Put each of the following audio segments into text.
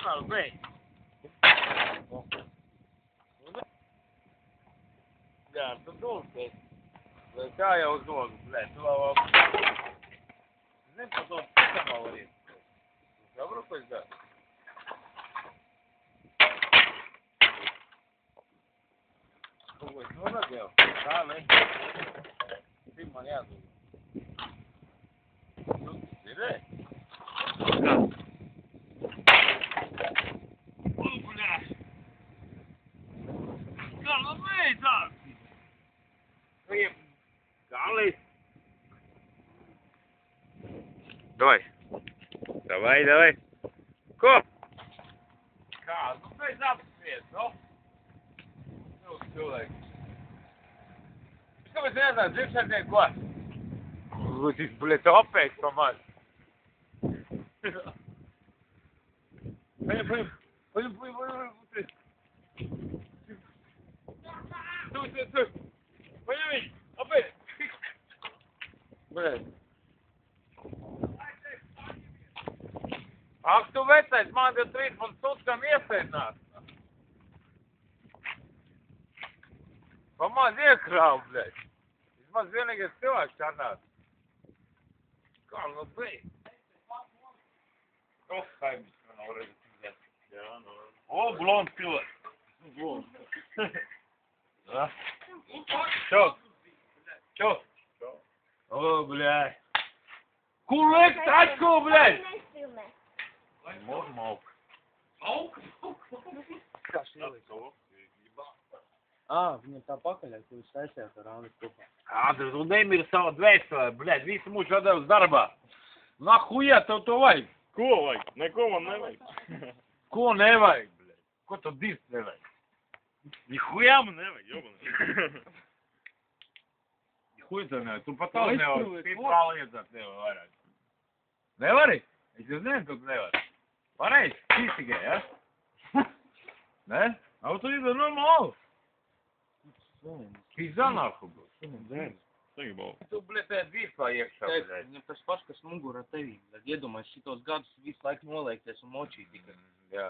Кал, бей. Да, ты должен, блядь. Да, я вот должен, блядь. Ну, не потом ты сама говорит. Добро, хоть да. Ой, ну надел. Да, не. Ты моя тут. Ну, иди. Ой, блядь. Кал, бей, да. Кал, давай. Давай, давай. Ко! Kā, nu pēc apspies, nu? Nu, cilvēki. Kāpēc nezināt, dzimšanai ko? Lūdzu, blēt, apēst pa maz. Paņem. Tu. Paņem viņu, apēst. Blēt. Ak, tu vecais, man jau 13 sutkam iesēdināt. Pamaz iekrāv, bļaļ. Vismaz vienīgais cilvēks šādās. Kā, nu beidz. Kaimiņš man nav redzēt. Jā, nu. O, blonds cilvēks. Blonds. Ja. Čau. O, bļaļ. Kur liek tačko, bļaļ? Mauk. Kas nelika? Viņam tā pakaļ, ko jūs taisījāt ar Āni kopā. Andri, tu nemiri savu dvēselē, bļaļ, visu mūžu atdevis darbā. Nahuja tev to vajag? Ko vajag? Neko man nevajag. Ko nevajag, bļaļ? Ko tu dirst nevajag? Nihuja man nevajag, joban. Nihuja tev nevajag, tu pat tādu nevari. Pēc pārliecāt nevar vairāk. Nevari? Es jau zinu, ka tu nevari. Pareizi, šīs tikai, ja? Ne? A tu ir normāli. Pizza nāku būs. Sagabal. Tu, bļaļ, vispār iekšā, bļaļ. Viņam tas pašs, kas mugurā tevī. Tad iedomājies šitos gadus visu laiku noliekties un močīt tikai. Jā.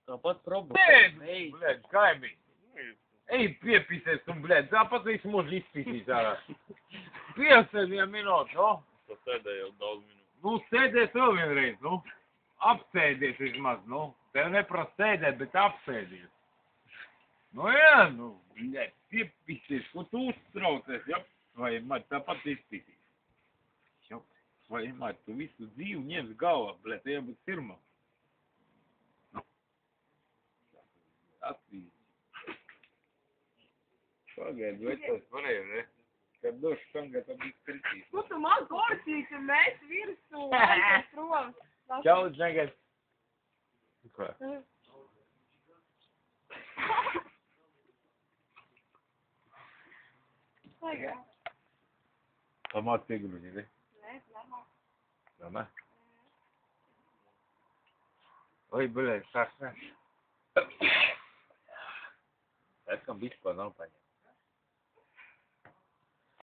Tāpat problēma. Nē, bļaļ, kaimiņ. Ej, piepīsies un, bļaļ, tāpat visu mūžu izpīsīs ārā. 5 minūtes, no? Tas sēdēja jau daudz minūtes. Nu, sēdies vēl vienreiz, nu. Apsēdies vismaz, nu. Tev neprasa sēdēt, bet apsēdies. Nu, jā, nu, bļaļ, piepīsies, ko tu uztraucies, ja? Vai, māt, tāpat izpīsīs. Ja? Vai, māt, tu visu dzīvi ņems galvā, bļaļ, te jābūt firmā. Nu. Atvīzi. Pagaid, vai tas varēja, ne? Kad došu šangā, tad viss kritīs. Nu, tu man korcīs un mēs virsū, aizies prom. Čau, džegas. Ko? Pagā. Pamāt piegruži, ne? Nē, labā. Labā? Oi, bļaļ, sāks neš. Es kam vispār nav paņem.